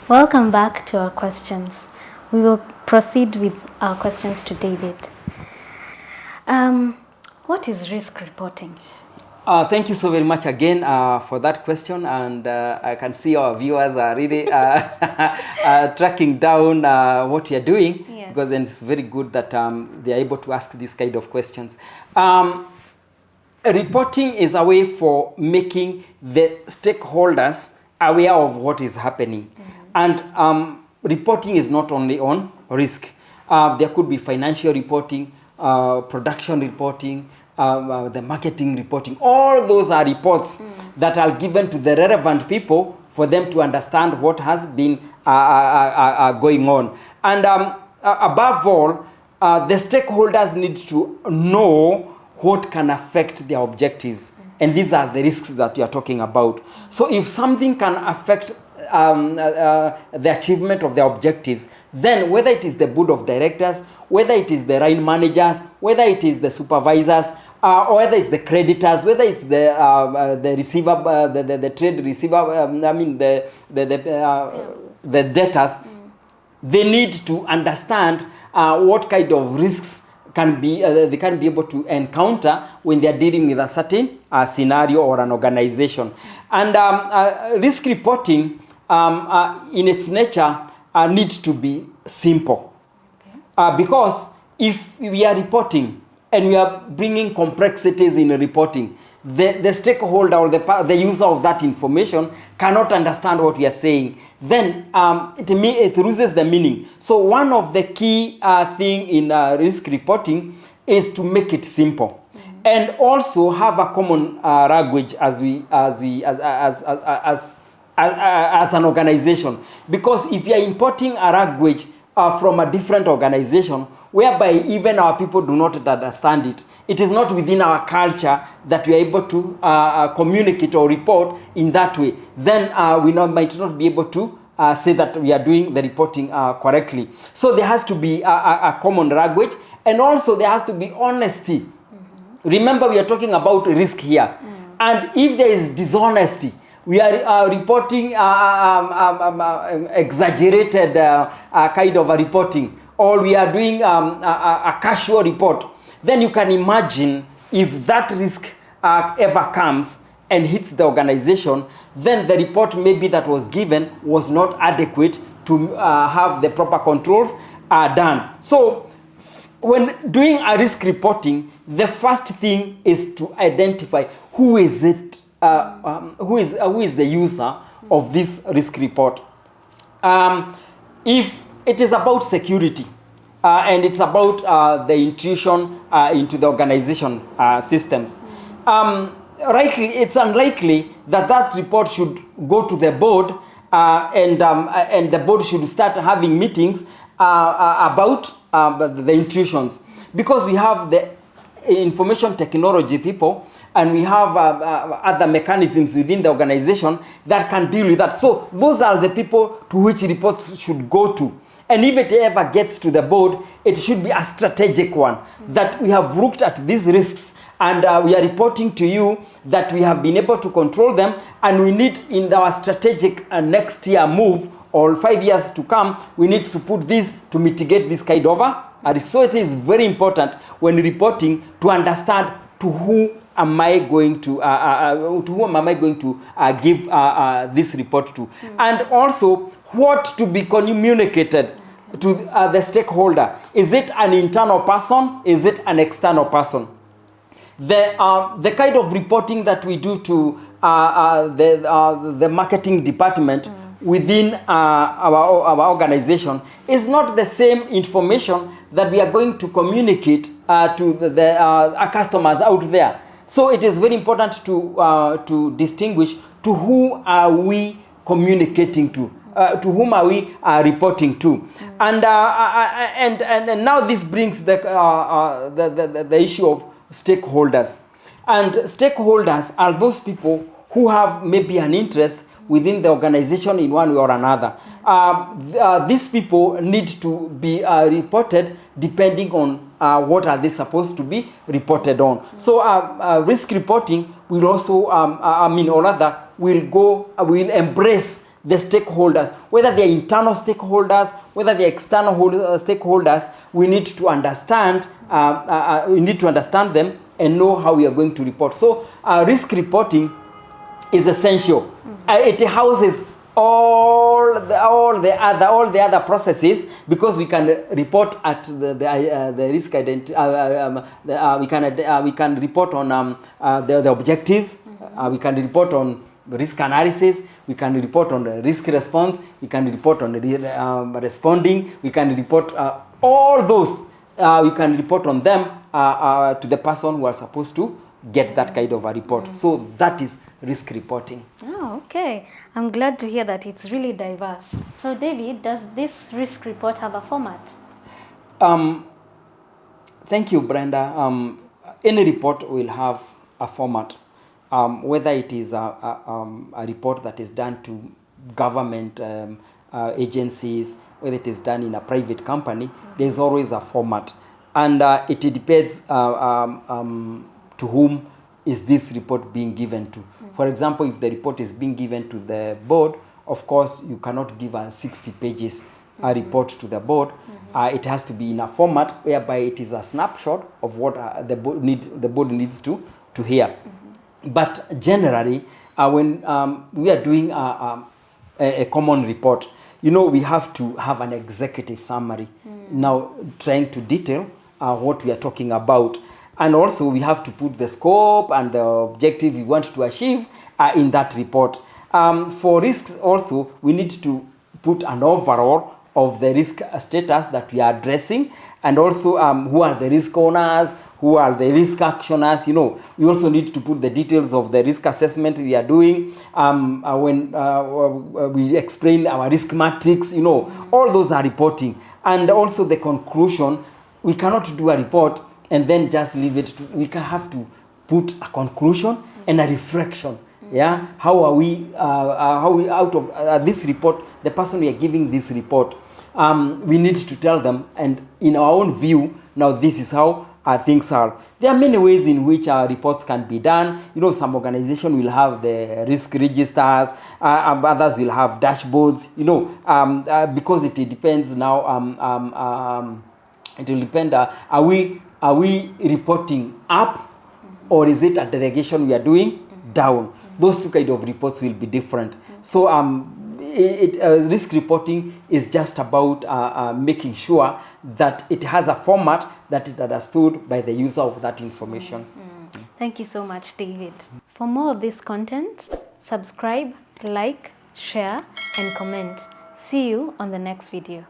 Welcome back to our questions. We will proceed with our questions to David. What is risk reporting? Thank you so very much again for that question, and I can see our viewers are really tracking down what we are doing, Yes. because then it's very good that they are able to ask these kind of questions. Reporting is a way for making the stakeholders aware of what is happening. And reporting is not only on risk. There could be financial reporting, production reporting, the marketing reporting. All those are reports that are given to the relevant people for them to understand what has been going on. And above all, the stakeholders need to know what can affect their objectives. And these are the risks that you are talking about. So if something can affect the achievement of their objectives, then whether it is the board of directors, whether it is the line managers, whether it is the supervisors, or whether it's the creditors, whether it's the receiver, the trade receiver, the debtors, they need to understand what kind of risks they can be able to encounter when they are dealing with a certain scenario or an organization. And risk reporting, in its nature, needs to be simple. Because if we are reporting and we are bringing complexities in reporting, the stakeholder or the user of that information cannot understand what we are saying. Then it loses the meaning. So one of the key thing in risk reporting is to make it simple, and also have a common language as an organization. Because if you are importing a language from a different organization, whereby even our people do not understand it, it is not within our culture that we are able to communicate or report in that way, then we might not be able to say that we are doing the reporting correctly. So there has to be a common language, and also there has to be honesty. Remember, we are talking about risk here. And if there is dishonesty, we are reporting exaggerated kind of a reporting, or we are doing a casual report, then you can imagine if that risk ever comes and hits the organization, then the report maybe that was given was not adequate to have the proper controls done. So when doing a risk reporting, the first thing is to identify who is it, who is the user of this risk report. If it is about security, and it's about the intrusion into the organization systems, it's unlikely that that report should go to the board, and the board should start having meetings about the intrusions, because we have the information technology people, and we have other mechanisms within the organization that can deal with that. So those are the people to which reports should go to. And if it ever gets to the board, it should be a strategic one, that we have looked at these risks, and we are reporting to you that we have been able to control them, and we need in our strategic next year move, or 5 years to come, we need to put this to mitigate this kind of risk. So it is very important when reporting to understand to who am I going to whom am I going to give this report to, and also what to be communicated to the stakeholder. Is it an internal person? Is it an external person? The kind of reporting that we do to the marketing department within our organization is not the same information that we are going to communicate to our customers out there. So it is very important to distinguish to who are we communicating to whom are we reporting to, and now this brings the issue of stakeholders. And stakeholders are those people who have maybe an interest within the organization in one way or another. These people need to be reported depending on what are they supposed to be reported on. So risk reporting will also, will embrace the stakeholders, whether they're internal stakeholders, whether they're external stakeholders. We need to understand. We need to understand them and know how we are going to report. So risk reporting is essential. It houses all the other processes, because we can report at the risk identity. We can report on the objectives. We can report on risk analysis. We can report on the risk response. We can report on the responding. We can report all those. We can report on them to the person who are supposed to get that kind of a report. So that is risk reporting. Oh, okay. I'm glad to hear that it's really diverse. So, David, does this risk report have a format? Thank you, Brenda. Any report will have a format. Whether it is a report that is done to government agencies, whether it is done in a private company, there's always a format. And it depends to whom is this report being given to. For example, if the report is being given to the board, of course, you cannot give a 60 pages report to the board. It has to be in a format whereby it is a snapshot of what the board needs to hear. But generally, when we are doing a common report, we have to have an executive summary. Now, trying to detail what we are talking about. And also, we have to put the scope and the objective we want to achieve in that report. For risks also, we need to put an overall of the risk status that we are addressing, and also who are the risk owners, who are the risk actioners. We also need to put the details of the risk assessment we are doing. When we explain our risk matrix, all those are reporting. And also the conclusion. We cannot do a report and then just leave it. We have to put a conclusion and a reflection. Yeah, how are we out of this report? The person we are giving this report, we need to tell them, and in our own view, now this is how things are. There are many ways in which our reports can be done. Some organization will have the risk registers, others will have dashboards. Because it depends now. It will depend. Are we reporting up, or is it a delegation we are doing down? Those two kind of reports will be different. So risk reporting is just about making sure that it has a format that is understood by the user of that information. Thank you so much, David. For more of this content, subscribe, like, share, and comment. See you on the next video.